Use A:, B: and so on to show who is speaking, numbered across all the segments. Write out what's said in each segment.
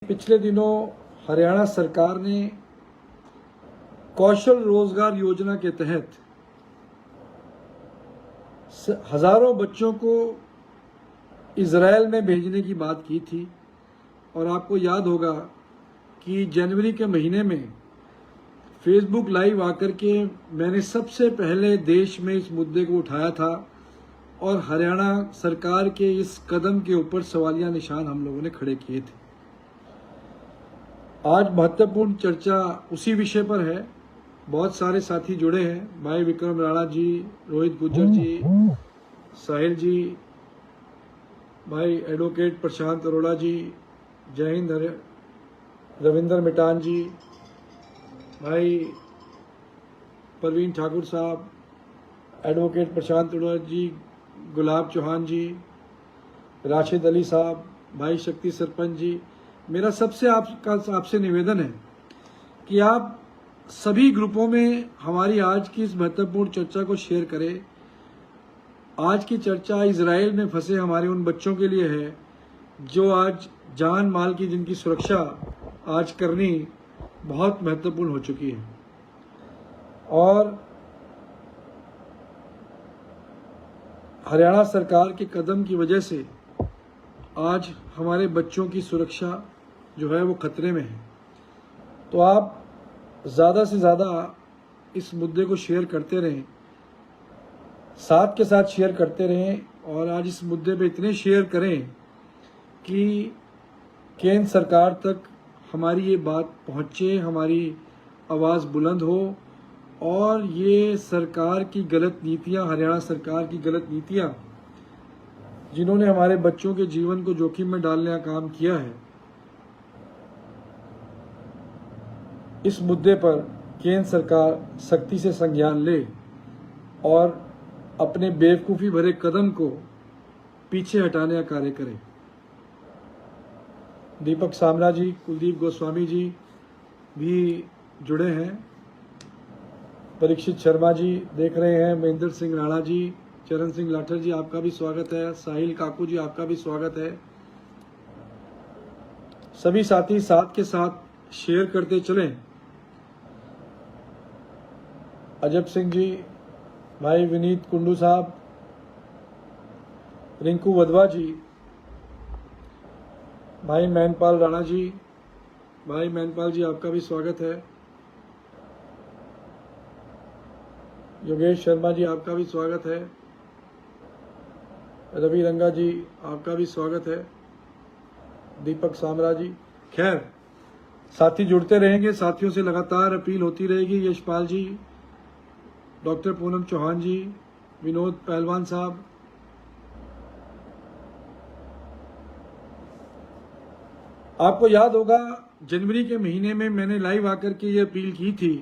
A: पिछले दिनों हरियाणा सरकार ने कौशल रोजगार योजना के तहत हजारों बच्चों को इजराइल में भेजने की बात की थी। और आपको याद होगा कि जनवरी के महीने में फेसबुक लाइव आकर के मैंने सबसे पहले देश में इस मुद्दे को उठाया था और हरियाणा सरकार के इस कदम के ऊपर सवालिया निशान हम लोगों ने खड़े किए थे। आज महत्वपूर्ण चर्चा उसी विषय पर है। बहुत सारे साथी जुड़े हैं, भाई विक्रम राणा जी, रोहित गुज्जर जी, साहिल जी, भाई एडवोकेट प्रशांत अरोड़ा जी, जय हिंद रविंदर मिटान जी, भाई परवीन ठाकुर साहब, एडवोकेट प्रशांत अरोड़ा जी, गुलाब चौहान जी, राशिद अली साहब, भाई शक्ति सरपंच जी। मेरा सबसे आपसे निवेदन है कि आप सभी ग्रुपों में हमारी आज की इस महत्वपूर्ण चर्चा को शेयर करें। आज की चर्चा इजराइल में फंसे हमारे उन बच्चों के लिए है जो आज जान माल की जिनकी सुरक्षा आज करनी बहुत महत्वपूर्ण हो चुकी है। और हरियाणा सरकार के कदम की वजह से आज हमारे बच्चों की सुरक्षा जो है वो खतरे में है। तो आप ज़्यादा से ज़्यादा इस मुद्दे को शेयर करते रहें, साथ के साथ शेयर करते रहें। और आज इस मुद्दे पे इतने शेयर करें कि केंद्र सरकार तक हमारी ये बात पहुँचे, हमारी आवाज़ बुलंद हो और ये सरकार की गलत नीतियाँ, हरियाणा सरकार की गलत नीतियाँ जिन्होंने हमारे बच्चों के जीवन को जोखिम में डालने का काम किया है, इस मुद्दे पर केंद्र सरकार सख्ती से संज्ञान ले और अपने बेवकूफ़ी भरे कदम को पीछे हटाने का कार्य करे। दीपक सामरा जी, कुलदीप गोस्वामी जी भी जुड़े हैं, परीक्षित शर्मा जी देख रहे हैं, महेंद्र सिंह राणा जी, चरण सिंह लाठर जी आपका भी स्वागत है, साहिल काकू जी आपका भी स्वागत है। सभी साथी साथ के साथ शेयर करते चलें। अजब सिंह जी, भाई विनीत कुंडू साहब, रिंकू वधवा जी, भाई मैनपाल राणा जी, भाई मैनपाल जी आपका भी स्वागत है, योगेश शर्मा जी आपका भी स्वागत है, रवि रंगा जी आपका भी स्वागत है, दीपक सामरा जी। खैर, साथी जुड़ते रहेंगे, साथियों से लगातार अपील होती रहेगी। यशपाल जी, डॉक्टर पूनम चौहान जी, विनोद पहलवान साहब, आपको याद होगा जनवरी के महीने में मैंने लाइव आकर के ये अपील की थी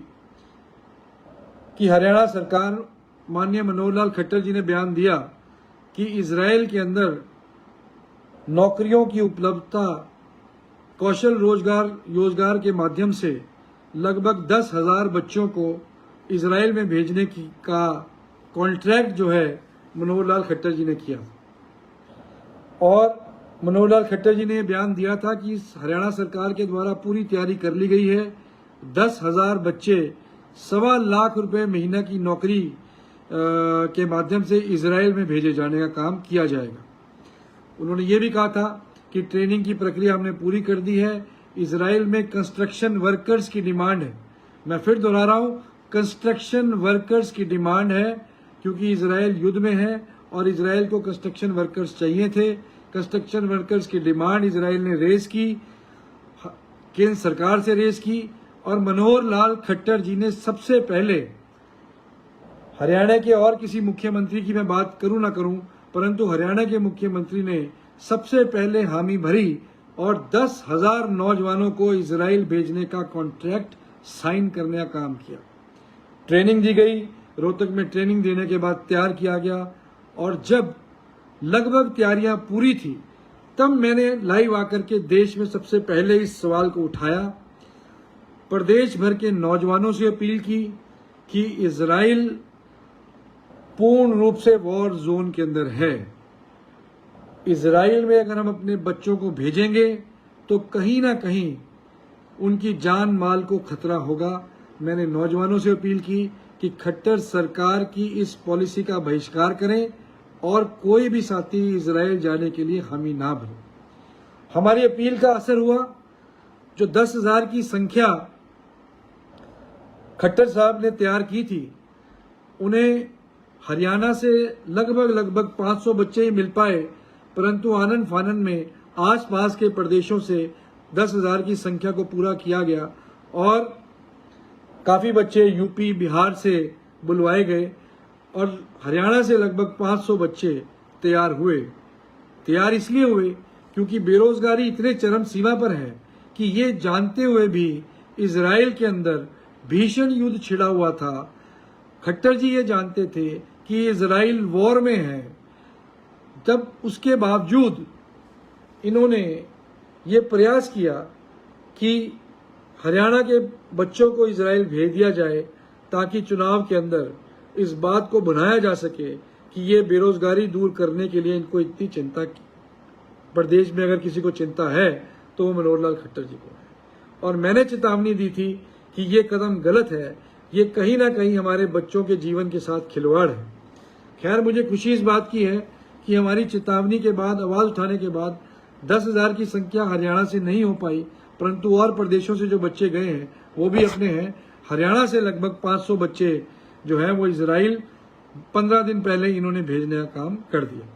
A: कि हरियाणा सरकार, माननीय मनोहर लाल खट्टर जी ने बयान दिया कि इजराइल के अंदर नौकरियों की उपलब्धता कौशल रोजगार के माध्यम से लगभग 10,000 बच्चों को इजराइल में भेजने की का कॉन्ट्रैक्ट जो है मनोहर लाल खट्टर जी ने किया। और मनोहर लाल खट्टर जी ने बयान दिया था कि हरियाणा सरकार के द्वारा पूरी तैयारी कर ली गई है, 10,000 बच्चे 1.25 लाख रुपए महीना की नौकरी के माध्यम से इजराइल में भेजे जाने का काम किया जाएगा। उन्होंने ये भी कहा था कि ट्रेनिंग की प्रक्रिया हमने पूरी कर दी है। इजराइल में कंस्ट्रक्शन वर्कर्स की डिमांड है, मैं फिर दोहरा रहा हूँ, कंस्ट्रक्शन वर्कर्स की डिमांड है, क्योंकि इजराइल युद्ध में है और इजराइल को कंस्ट्रक्शन वर्कर्स चाहिए थे। कंस्ट्रक्शन वर्कर्स की डिमांड इजराइल ने रेज की, केंद्र सरकार से रेज की और मनोहर लाल खट्टर जी ने सबसे पहले, हरियाणा के और किसी मुख्यमंत्री की मैं बात करूं ना करूं, परंतु हरियाणा के मुख्यमंत्री ने सबसे पहले हामी भरी और 10,000 नौजवानों को इजराइल भेजने का कॉन्ट्रैक्ट साइन करने का काम किया। ट्रेनिंग दी गई, रोहतक में ट्रेनिंग देने के बाद तैयार किया गया और जब लगभग तैयारियां पूरी थी तब मैंने लाइव आकर के देश में सबसे पहले इस सवाल को उठाया, प्रदेश भर के नौजवानों से अपील की कि इजराइल पूर्ण रूप से वॉर जोन के अंदर है। इजराइल में अगर हम अपने बच्चों को भेजेंगे तो कहीं ना कहीं उनकी जान माल को खतरा होगा। मैंने नौजवानों से अपील की कि खट्टर सरकार की इस पॉलिसी का बहिष्कार करें और कोई भी साथी इजराइल जाने के लिए हामी ना भरे। हमारी अपील का असर हुआ। जो 10,000 की संख्या खट्टर साहब ने तैयार की थी, उन्हें हरियाणा से लगभग 500 बच्चे ही मिल पाए, परंतु आनन फानन में आसपास के प्रदेशों से 10,000 की संख्या को पूरा किया गया और काफी बच्चे यूपी बिहार से बुलवाए गए और हरियाणा से लगभग 500 बच्चे तैयार हुए। तैयार इसलिए हुए क्योंकि बेरोजगारी इतने चरम सीमा पर है कि ये जानते हुए भी इजराइल के अंदर भीषण युद्ध छिड़ा हुआ था। खट्टर जी ये जानते थे कि इजराइल वॉर में है, तब उसके बावजूद इन्होंने ये प्रयास किया कि हरियाणा के बच्चों को इजराइल भेज दिया जाए ताकि चुनाव के अंदर इस बात को बनाया जा सके कि ये बेरोजगारी दूर करने के लिए इनको इतनी चिंता की। प्रदेश में अगर किसी को चिंता है तो वो मनोहर लाल खट्टर जी को है। और मैंने चेतावनी दी थी कि ये कदम गलत है, ये कहीं ना कहीं हमारे बच्चों के जीवन के साथ खिलवाड़ है। खैर, मुझे खुशी इस बात की है कि हमारी चेतावनी के बाद, आवाज उठाने के बाद 10,000 की संख्या हरियाणा से नहीं हो पाई, परंतु और प्रदेशों से जो बच्चे गए हैं वो भी अपने हैं। हरियाणा से लगभग 500 बच्चे जो है वो इजराइल 15 दिन पहले इन्होंने भेजने का काम कर दिया।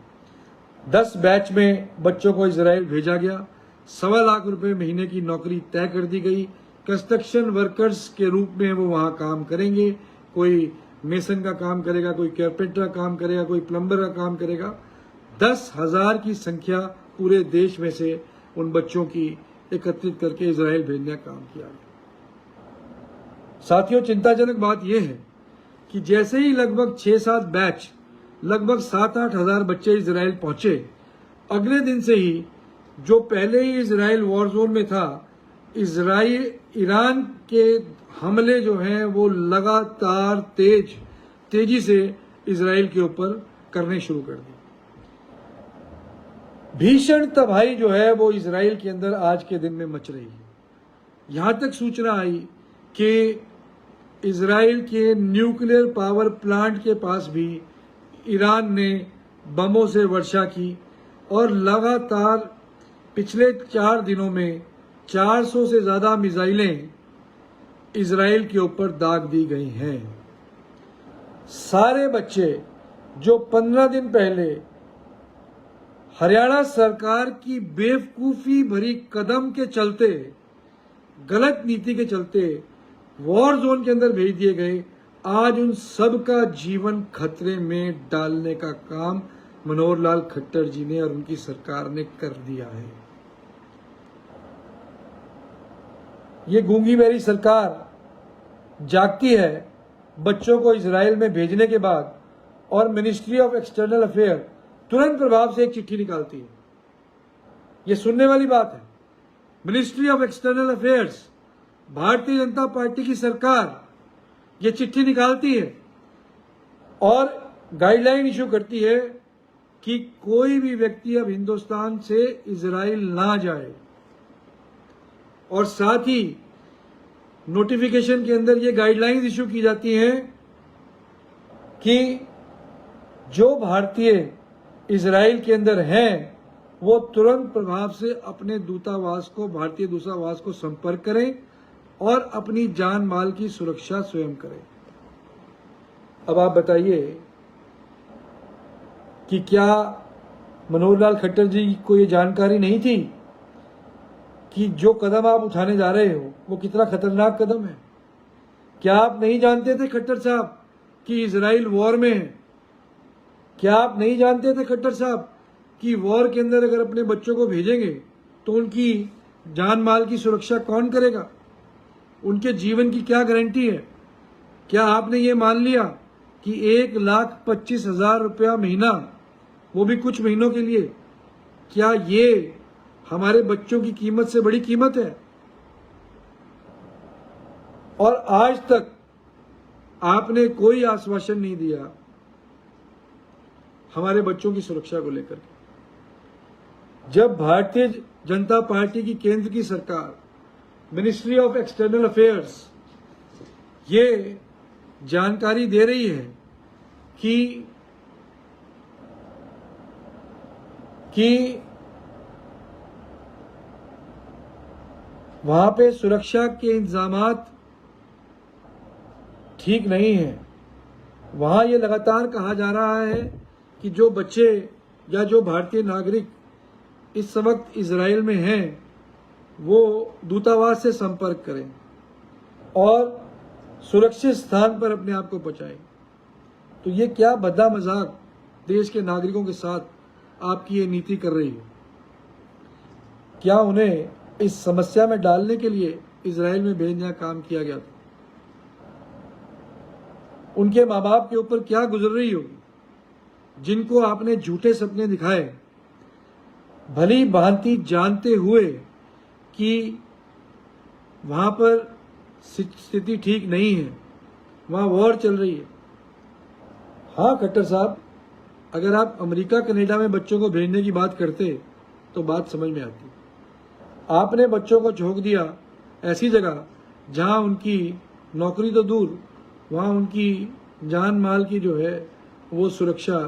A: 10 बैच में बच्चों को इजराइल भेजा गया। 1.25 लाख रुपए महीने की नौकरी तय कर दी गई। कंस्ट्रक्शन वर्कर्स के रूप में वो वहां काम करेंगे। कोई मेसन का काम करेगा, कोई कारपेंटर का काम करेगा, कोई प्लम्बर का काम करेगा। 10,000 की संख्या पूरे देश में से उन बच्चों की एकत्रित करके इजराइल भेजने का काम किया गया। साथियों, चिंताजनक बात यह है कि जैसे ही लगभग 6-7 बैच, लगभग 7-8 हजार बच्चे इजराइल पहुंचे, अगले दिन से ही जो पहले ही इजराइल वॉर जोन में था, ईरान के हमले जो हैं वो लगातार तेजी से इजराइल के ऊपर करने शुरू कर दी। भीषण तबाही जो है वो इजराइल के अंदर आज के दिन में मच रही है। यहां तक सूचना आई कि इजराइल के न्यूक्लियर पावर प्लांट के पास भी ईरान ने बमों से वर्षा की और लगातार पिछले 4 दिनों में 400 से ज्यादा मिसाइलें इजराइल के ऊपर दाग दी गई हैं। सारे बच्चे जो 15 दिन पहले हरियाणा सरकार की बेवकूफी भरी कदम के चलते, गलत नीति के चलते वॉर जोन के अंदर भेज दिए गए, आज उन सब का जीवन खतरे में डालने का काम मनोहर लाल खट्टर जी ने और उनकी सरकार ने कर दिया है। ये गूंगी मेरी सरकार जागती है बच्चों को इजराइल में भेजने के बाद और मिनिस्ट्री ऑफ एक्सटर्नल अफेयर तुरंत प्रभाव से एक चिट्ठी निकालती है। यह सुनने वाली बात है। Ministry of external affairs, Bharatiya Janata party की सरकार, ये चिट्ठी निकालती है और गाइडलाइन इशू करती है कि कोई भी व्यक्ति अब हिंदुस्तान से इजराइल ना जाए। और साथ ही नोटिफिकेशन के अंदर ये गाइडलाइंस इशू की जाती हैं कि जो भारतीय इजराइल के अंदर हैं वो तुरंत प्रभाव से अपने दूतावास को, भारतीय दूतावास को संपर्क करें और अपनी जान माल की सुरक्षा स्वयं करें। अब आप बताइए कि क्या मनोहर लाल खट्टर जी को ये जानकारी नहीं थी कि जो कदम आप उठाने जा रहे हो वो कितना खतरनाक कदम है? क्या आप नहीं जानते थे खट्टर साहब कि इजराइल वॉर में है? क्या आप नहीं जानते थे खट्टर साहब कि वॉर के अंदर अगर अपने बच्चों को भेजेंगे तो उनकी जान माल की सुरक्षा कौन करेगा? उनके जीवन की क्या गारंटी है? क्या आपने ये मान लिया कि 1,25,000 रुपया महीना, वो भी कुछ महीनों के लिए, क्या ये हमारे बच्चों की कीमत से बड़ी कीमत है? और आज तक आपने कोई आश्वासन नहीं दिया हमारे बच्चों की सुरक्षा को लेकर। जब भारतीय जनता पार्टी की केंद्र की सरकार, मिनिस्ट्री ऑफ एक्सटर्नल अफेयर्स ये जानकारी दे रही है कि वहां पे सुरक्षा के इंतजामात ठीक नहीं है। वहां ये लगातार कहा जा रहा है कि जो बच्चे या जो भारतीय नागरिक इस वक्त इजराइल में हैं वो दूतावास से संपर्क करें और सुरक्षित स्थान पर अपने आप को पहुंचाएं। तो ये क्या भद्दा मजाक देश के नागरिकों के साथ आपकी ये नीति कर रही है? क्या उन्हें इस समस्या में डालने के लिए इजराइल में भेजने का काम किया गया था? उनके माँ बाप के ऊपर क्या गुजर रही होगी जिनको आपने झूठे सपने दिखाए, भली भांति जानते हुए कि वहां पर स्थिति ठीक नहीं है, वहां वॉर चल रही है। हाँ खट्टर साहब, अगर आप अमेरिका कनाडा में बच्चों को भेजने की बात करते तो बात समझ में आती। आपने बच्चों को झोंक दिया ऐसी जगह जहां उनकी नौकरी तो दूर, वहां उनकी जान माल की जो है वो सुरक्षा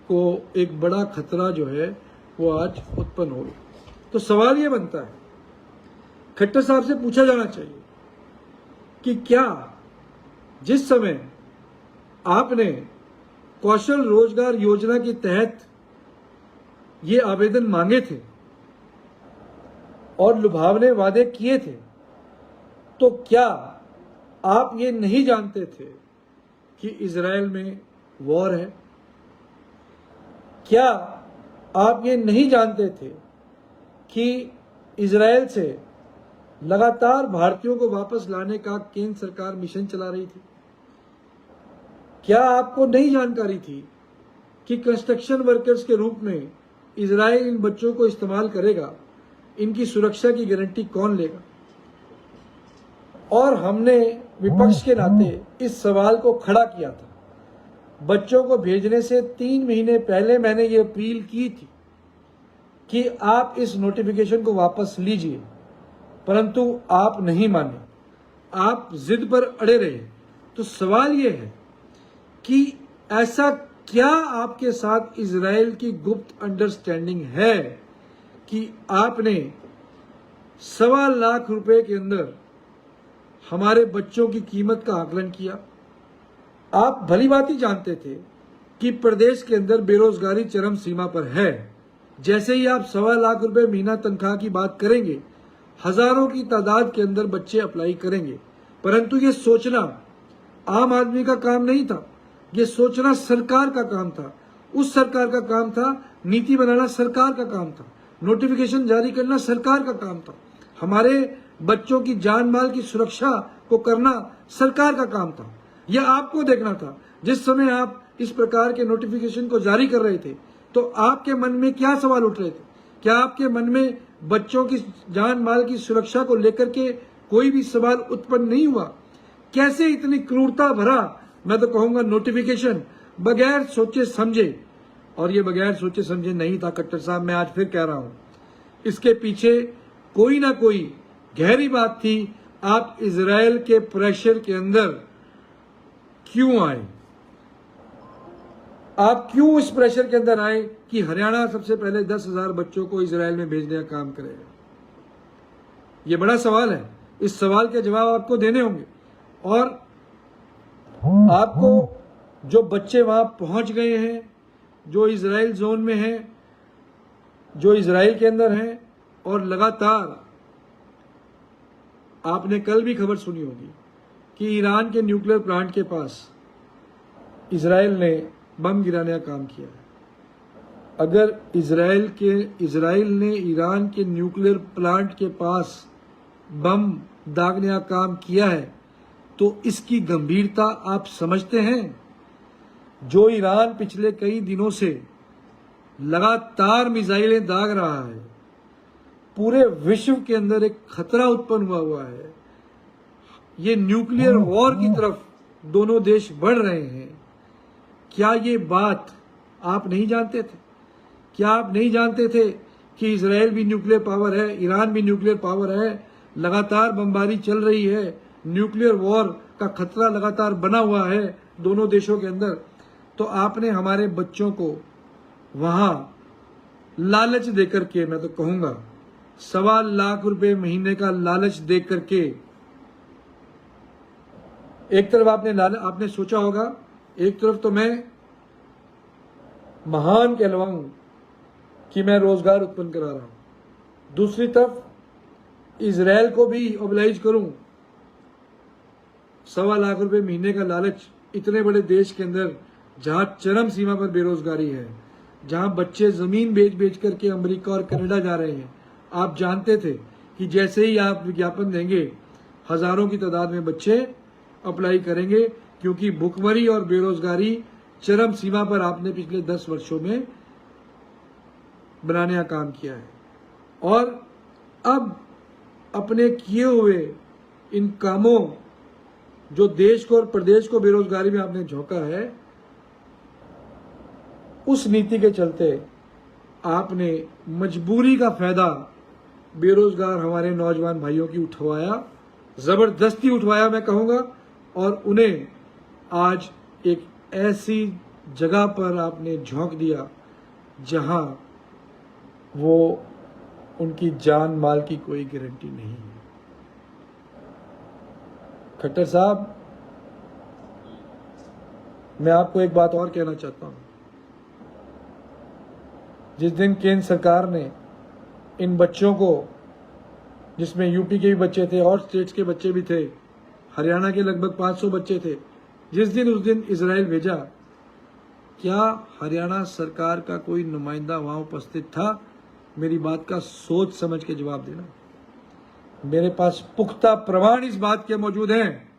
A: को एक बड़ा खतरा जो है वो आज उत्पन्न हो गया। तो सवाल ये बनता है, खट्टर साहब से पूछा जाना चाहिए कि क्या जिस समय आपने कौशल रोजगार योजना के तहत ये आवेदन मांगे थे और लुभावने वादे किए थे, तो क्या आप ये नहीं जानते थे कि इजराइल में वॉर है? क्या आप ये नहीं जानते थे कि इजराइल से लगातार भारतीयों को वापस लाने का केंद्र सरकार मिशन चला रही थी? क्या आपको नहीं जानकारी थी कि कंस्ट्रक्शन वर्कर्स के रूप में इजराइल इन बच्चों को इस्तेमाल करेगा? इनकी सुरक्षा की गारंटी कौन लेगा? और हमने विपक्ष के नाते इस सवाल को खड़ा किया था। बच्चों को भेजने से 3 महीने पहले मैंने ये अपील की थी कि आप इस नोटिफिकेशन को वापस लीजिए, परंतु आप नहीं माने, आप जिद पर अड़े रहे। तो सवाल ये है कि ऐसा क्या आपके साथ इजराइल की गुप्त अंडरस्टैंडिंग है कि आपने 1.25 लाख रुपए के अंदर हमारे बच्चों की कीमत का आकलन किया? आप भली भांति जानते थे कि प्रदेश के अंदर बेरोजगारी चरम सीमा पर है। जैसे ही आप 1.25 लाख रुपए महीना तनख्वाह की बात करेंगे, हजारों की तादाद के अंदर बच्चे अप्लाई करेंगे। परंतु ये सोचना आम आदमी का काम नहीं था, ये सोचना सरकार का काम था। उस सरकार का काम था, नीति बनाना सरकार का काम था, नोटिफिकेशन जारी करना सरकार का काम था, हमारे बच्चों की जान माल की सुरक्षा को करना सरकार का काम था। यह आपको देखना था। जिस समय आप इस प्रकार के नोटिफिकेशन को जारी कर रहे थे तो आपके मन में क्या सवाल उठ रहे थे? क्या आपके मन में बच्चों की जान माल की सुरक्षा को लेकर के कोई भी सवाल उत्पन्न नहीं हुआ? कैसे इतनी क्रूरता भरा, मैं तो कहूंगा, नोटिफिकेशन बगैर सोचे समझे? और ये बगैर सोचे समझे नहीं था खट्टर साहब, मैं आज फिर कह रहा हूं, इसके पीछे कोई ना कोई गहरी बात थी। आप इजराइल के प्रेशर के अंदर क्यों आए? आप क्यों इस प्रेशर के अंदर आए कि हरियाणा सबसे पहले 10,000 बच्चों को इजराइल में भेजने का काम करेगा? यह बड़ा सवाल है। इस सवाल के जवाब आपको देने होंगे। और आपको जो बच्चे वहां पहुंच गए हैं, जो इजराइल जोन में हैं, जो इजराइल के अंदर हैं, और लगातार आपने कल भी खबर सुनी होगी कि ईरान के न्यूक्लियर प्लांट के पास इजराइल ने बम गिराने का काम किया है। अगर इजराइल ने ईरान के न्यूक्लियर प्लांट के पास बम दागने का काम किया है तो इसकी गंभीरता आप समझते हैं? जो ईरान पिछले कई दिनों से लगातार मिसाइलें दाग रहा है, पूरे विश्व के अंदर एक खतरा उत्पन्न हुआ है। ये न्यूक्लियर वॉर की तरफ दोनों देश बढ़ रहे हैं। क्या ये बात आप नहीं जानते थे? क्या आप नहीं जानते थे कि इजराइल भी न्यूक्लियर पावर है, ईरान भी न्यूक्लियर पावर है, लगातार बमबारी चल रही है, न्यूक्लियर वॉर का खतरा लगातार बना हुआ है दोनों देशों के अंदर, तो आपने हमारे बच्चों को वहां लालच देकर के, मैं तो कहूंगा 1.25 लाख रुपए महीने का लालच देकर के, एक तरफ आपने सोचा होगा, एक तरफ तो मैं महान कहलवाऊं कि मैं रोजगार उत्पन्न करा रहा हूं, दूसरी तरफ इजराइल को भी ओबलाइज करूं। 1.25 लाख रुपए महीने का लालच इतने बड़े देश के अंदर, जहां चरम सीमा पर बेरोजगारी है, जहां बच्चे जमीन बेच बेच करके अमेरिका और कनाडा जा रहे हैं। आप जानते थे कि जैसे ही आप विज्ञापन देंगे, हजारों की तादाद में बच्चे अप्लाई करेंगे, क्योंकि भुखमरी और बेरोजगारी चरम सीमा पर आपने पिछले 10 वर्षों में बनाने का काम किया है। और अब अपने किए हुए इन कामों, जो देश को और प्रदेश को बेरोजगारी में आपने झोंका है, उस नीति के चलते आपने मजबूरी का फायदा बेरोजगार हमारे नौजवान भाइयों की उठवाया, जबरदस्ती उठवाया मैं कहूंगा, और उन्हें आज एक ऐसी जगह पर आपने झोंक दिया जहां वो उनकी जान माल की कोई गारंटी नहीं है। खट्टर साहब, मैं आपको एक बात और कहना चाहता हूं। जिस दिन केंद्र सरकार ने इन बच्चों को, जिसमें यूपी के भी बच्चे थे और स्टेट्स के बच्चे भी थे, हरियाणा के लगभग 500 बच्चे थे, उस दिन इजराइल भेजा, क्या हरियाणा सरकार का कोई नुमाइंदा वहां उपस्थित था? मेरी बात का सोच समझ के जवाब देना। मेरे पास पुख्ता प्रमाण इस बात के मौजूद हैं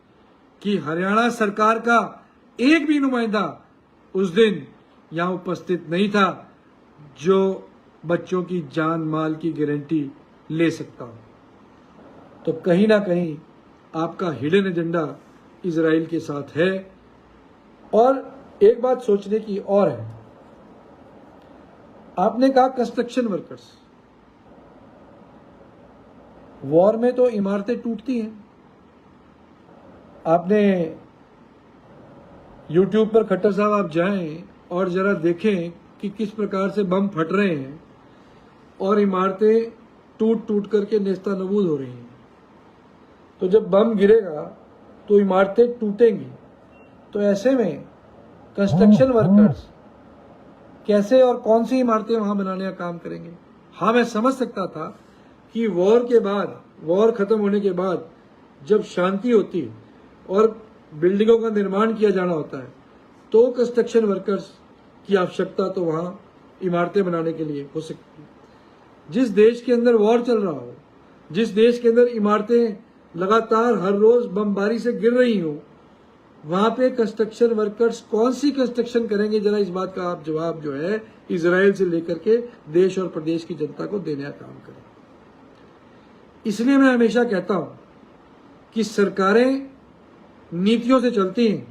A: कि हरियाणा सरकार का एक भी नुमाइंदा उस दिन यहां उपस्थित नहीं था जो बच्चों की जान माल की गारंटी ले सकता हो। तो कहीं ना कहीं आपका हिडन एजेंडा इजराइल के साथ है। और एक बात सोचने की और है, आपने कहा कंस्ट्रक्शन वर्कर्स, वॉर में तो इमारतें टूटती हैं। आपने YouTube पर खट्टर साहब आप जाएं और जरा देखें कि किस प्रकार से बम फट रहे हैं और इमारतें टूट टूट करके नेस्तानबूद हो रही हैं। तो जब बम गिरेगा तो इमारतें टूटेंगी। तो ऐसे में कंस्ट्रक्शन वर्कर्स कैसे और कौन सी इमारतें वहां बनाने का काम करेंगे? हाँ, मैं समझ सकता था कि वॉर के बाद, वॉर खत्म होने के बाद जब शांति होती है और बिल्डिंगों का निर्माण किया जाना होता है, तो कंस्ट्रक्शन वर्कर्स की आवश्यकता तो वहां इमारतें बनाने के लिए हो सकती है। जिस देश के अंदर वॉर चल रहा हो, जिस देश के अंदर इमारतें लगातार हर रोज बमबारी से गिर रही हो, वहां पे कंस्ट्रक्शन वर्कर्स कौन सी कंस्ट्रक्शन करेंगे? जरा इस बात का आप जवाब जो है इजराइल से लेकर के देश और प्रदेश की जनता को देने का काम करें। इसलिए मैं हमेशा कहता हूं कि सरकारें नीतियों से चलती हैं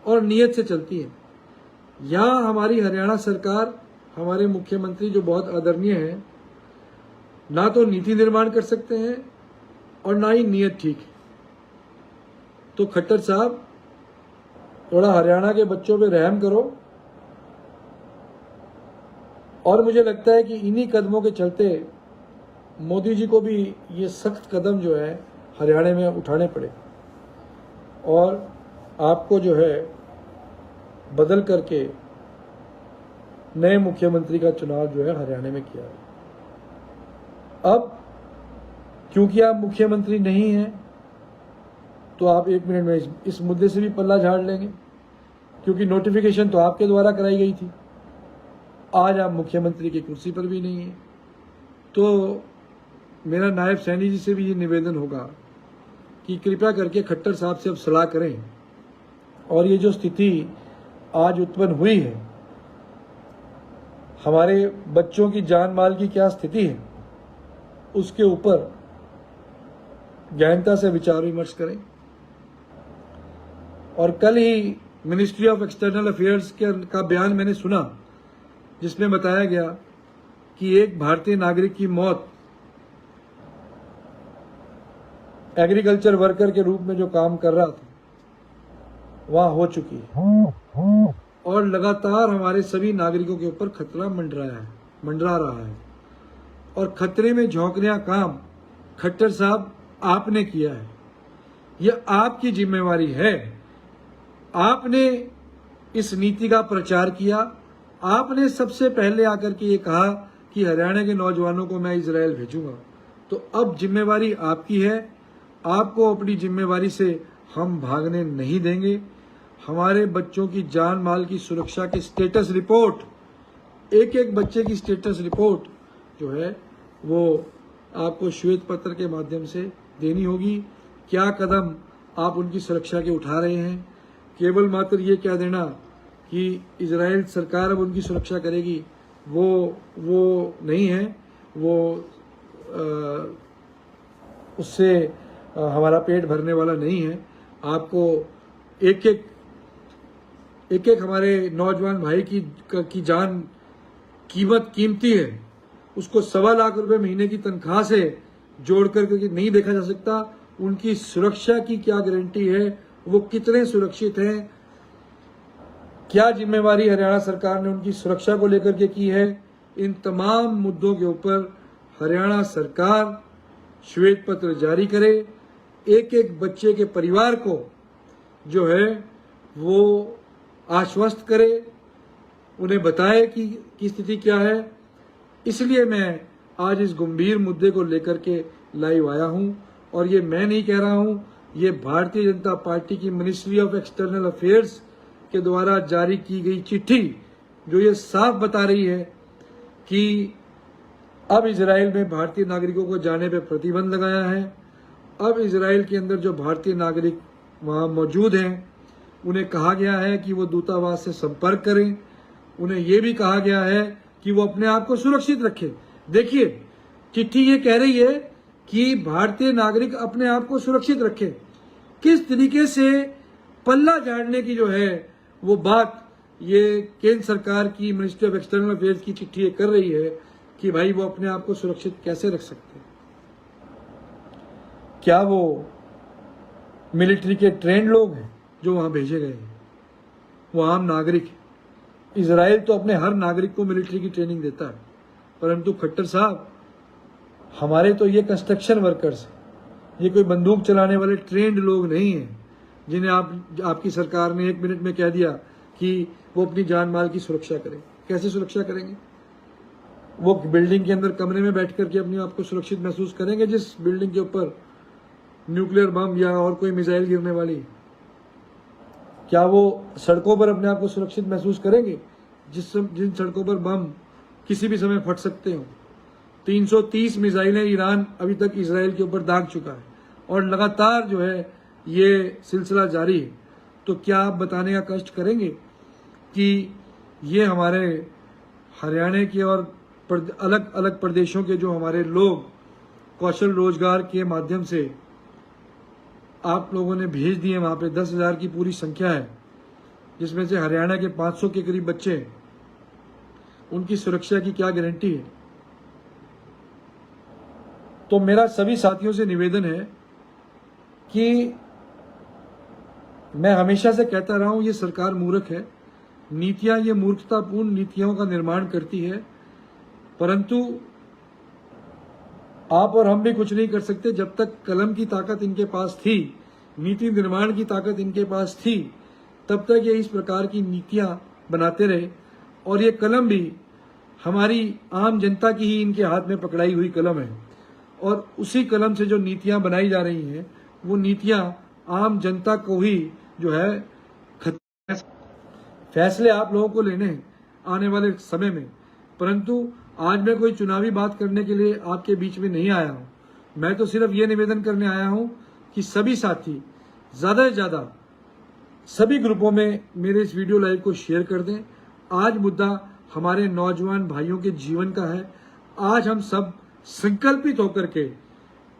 A: और नीयत से चलती हैं। यहां हमारी हरियाणा सरकार, हमारे मुख्यमंत्री जो बहुत आदरणीय हैं, ना तो नीति निर्माण कर सकते हैं और ना ही नीयत ठीक है। तो खट्टर साहब, थोड़ा हरियाणा के बच्चों पे रहम करो। और मुझे लगता है कि इन्हीं कदमों के चलते मोदी जी को भी ये सख्त कदम जो है हरियाणा में उठाने पड़े और आपको जो है बदल करके नए मुख्यमंत्री का चुनाव जो है हरियाणा में किया। अब क्योंकि आप मुख्यमंत्री नहीं हैं, तो आप 1 मिनट में इस मुद्दे से भी पल्ला झाड़ लेंगे, क्योंकि नोटिफिकेशन तो आपके द्वारा कराई गई थी। आज आप मुख्यमंत्री की कुर्सी पर भी नहीं है। तो मेरा नायब सैनी जी से भी ये निवेदन होगा कि कृपया करके खट्टर साहब से अब सलाह करें और ये जो स्थिति आज उत्पन्न हुई है, हमारे बच्चों की जान माल की क्या स्थिति है, उसके ऊपर गहनता से विचार विमर्श करें। और कल ही मिनिस्ट्री ऑफ एक्सटर्नल अफेयर्स का बयान मैंने सुना, जिसमें बताया गया कि एक भारतीय नागरिक की मौत एग्रीकल्चर वर्कर के रूप में जो काम कर रहा था वहां हो चुकी है और लगातार हमारे सभी नागरिकों के ऊपर खतरा मंडरा रहा है और खतरे में झोंकने का काम खट्टर साहब आपने किया है। यह आपकी जिम्मेवारी है। आपने इस नीति का प्रचार किया। आपने सबसे पहले आकर के ये कहा कि हरियाणा के नौजवानों को मैं इजराइल भेजूंगा। तो अब जिम्मेवारी आपकी है। आपको अपनी जिम्मेवारी से हम भागने नहीं देंगे। हमारे बच्चों की जान माल की सुरक्षा की स्टेटस रिपोर्ट, एक एक बच्चे की स्टेटस रिपोर्ट जो है वो आपको श्वेत पत्र के माध्यम से देनी होगी। क्या कदम आप उनकी सुरक्षा के उठा रहे हैं? केवल मात्र ये कह देना कि इजराइल सरकार अब उनकी सुरक्षा करेगी, वो नहीं है। वो उससे हमारा पेट भरने वाला नहीं है। आपको एक एक हमारे नौजवान भाई की जान कीमती है। उसको 1.25 लाख रुपए महीने की तनख्वाह से जोड़ करके नहीं देखा जा सकता। उनकी सुरक्षा की क्या गारंटी है? वो कितने सुरक्षित हैं? क्या जिम्मेवारी हरियाणा सरकार ने उनकी सुरक्षा को लेकर के की है? इन तमाम मुद्दों के ऊपर हरियाणा सरकार श्वेत पत्र जारी करे। एक एक बच्चे के परिवार को जो है वो आश्वस्त करे, उन्हें बताए कि स्थिति क्या है। इसलिए मैं आज इस गंभीर मुद्दे को लेकर के लाइव आया हूं और ये मैं नहीं कह रहा हूं, ये भारतीय जनता पार्टी की मिनिस्ट्री ऑफ एक्सटर्नल अफेयर्स के द्वारा जारी की गई चिट्ठी जो ये साफ बता रही है कि अब इजराइल में भारतीय नागरिकों को जाने पर प्रतिबंध लगाया है। अब इजराइल के अंदर जो भारतीय नागरिक वहां मौजूद हैं उन्हें कहा गया है कि वो दूतावास से संपर्क करें। उन्हें यह भी कहा गया है कि वो अपने आप को सुरक्षित रखें। देखिए, चिट्ठी ये कह रही है कि भारतीय नागरिक अपने आप को सुरक्षित रखें। किस तरीके से पल्ला झाड़ने की जो है वो बात ये केंद्र सरकार की मिनिस्ट्री ऑफ एक्सटर्नल अफेयर्स की चिट्ठी कर रही है कि भाई वो अपने आप को सुरक्षित कैसे रख सकते हैं। क्या वो मिलिट्री के ट्रेंड लोग हैं जो वहां भेजे गए हैं? वो आम नागरिक है। इजराइल तो अपने हर नागरिक को मिलिट्री की ट्रेनिंग देता है, परंतु खट्टर साहब हमारे तो ये कंस्ट्रक्शन वर्कर्स हैं, ये कोई बंदूक चलाने वाले ट्रेंड लोग नहीं हैं जिन्हें आपकी सरकार ने 1 मिनट में कह दिया कि वो अपनी जान माल की सुरक्षा करें। कैसे सुरक्षा करेंगे? वो बिल्डिंग के अंदर कमरे में बैठ करके अपने आप को सुरक्षित महसूस करेंगे जिस बिल्डिंग के ऊपर न्यूक्लियर बम या और कोई मिसाइल गिरने वाली? क्या वो सड़कों पर अपने आप को सुरक्षित महसूस करेंगे जिन सड़कों पर बम किसी भी समय फट सकते हो? 330 मिसाइलें ईरान अभी तक इजराइल के ऊपर दाग चुका है और लगातार जो है ये सिलसिला जारी है। तो क्या आप बताने का कष्ट करेंगे कि ये हमारे हरियाणा के और अलग अलग प्रदेशों के जो हमारे लोग कौशल रोजगार के माध्यम से आप लोगों ने भेज दिए, वहां पे 10,000 की पूरी संख्या है, जिसमें से हरियाणा के 500 के करीब बच्चे हैं, उनकी सुरक्षा की क्या गारंटी है? तो मेरा सभी साथियों से निवेदन है कि मैं हमेशा से कहता रहा हूं, ये सरकार मूर्ख है। नीतियां ये मूर्खतापूर्ण नीतियों का निर्माण करती है, परंतु आप और हम भी कुछ नहीं कर सकते। जब तक कलम की ताकत इनके पास थी, नीति निर्माण की ताकत इनके पास थी, तब तक ये इस प्रकार की नीतियां बनाते रहे। और ये कलम भी हमारी आम जनता की ही इनके हाथ में पकड़ाई हुई कलम है और उसी कलम से जो नीतियां बनाई जा रही हैं वो नीतियां आम जनता को ही जो है फैसले आप लोगों को लेने हैं आने वाले समय में। परंतु आज मैं कोई चुनावी बात करने के लिए आपके बीच में नहीं आया हूं। मैं तो सिर्फ ये निवेदन करने आया हूं कि सभी साथी ज्यादा से ज्यादा सभी ग्रुपों में मेरे इस वीडियो लाइव को शेयर कर दें। आज मुद्दा हमारे नौजवान भाइयों के जीवन का है। आज हम सब संकल्पित होकर के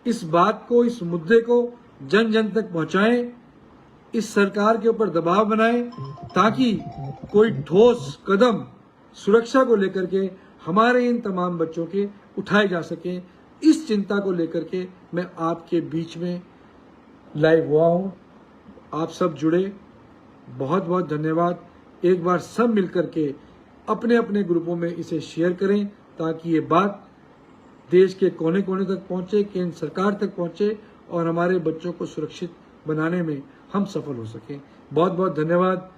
A: इस बात को, इस मुद्दे को जन जन तक पहुंचाएं, इस सरकार के ऊपर दबाव बनाएं ताकि कोई ठोस कदम सुरक्षा को लेकर के हमारे इन तमाम बच्चों के उठाए जा सकें। इस चिंता को लेकर के मैं आपके बीच में लाइव हुआ हूँ। आप सब जुड़े, बहुत बहुत धन्यवाद। एक बार सब मिलकर के अपने अपने ग्रुपों में इसे शेयर करें ताकि ये बात देश के कोने कोने तक पहुंचे, केंद्र सरकार तक पहुंचे और हमारे बच्चों को सुरक्षित बनाने में हम सफल हो सकें। बहुत बहुत धन्यवाद।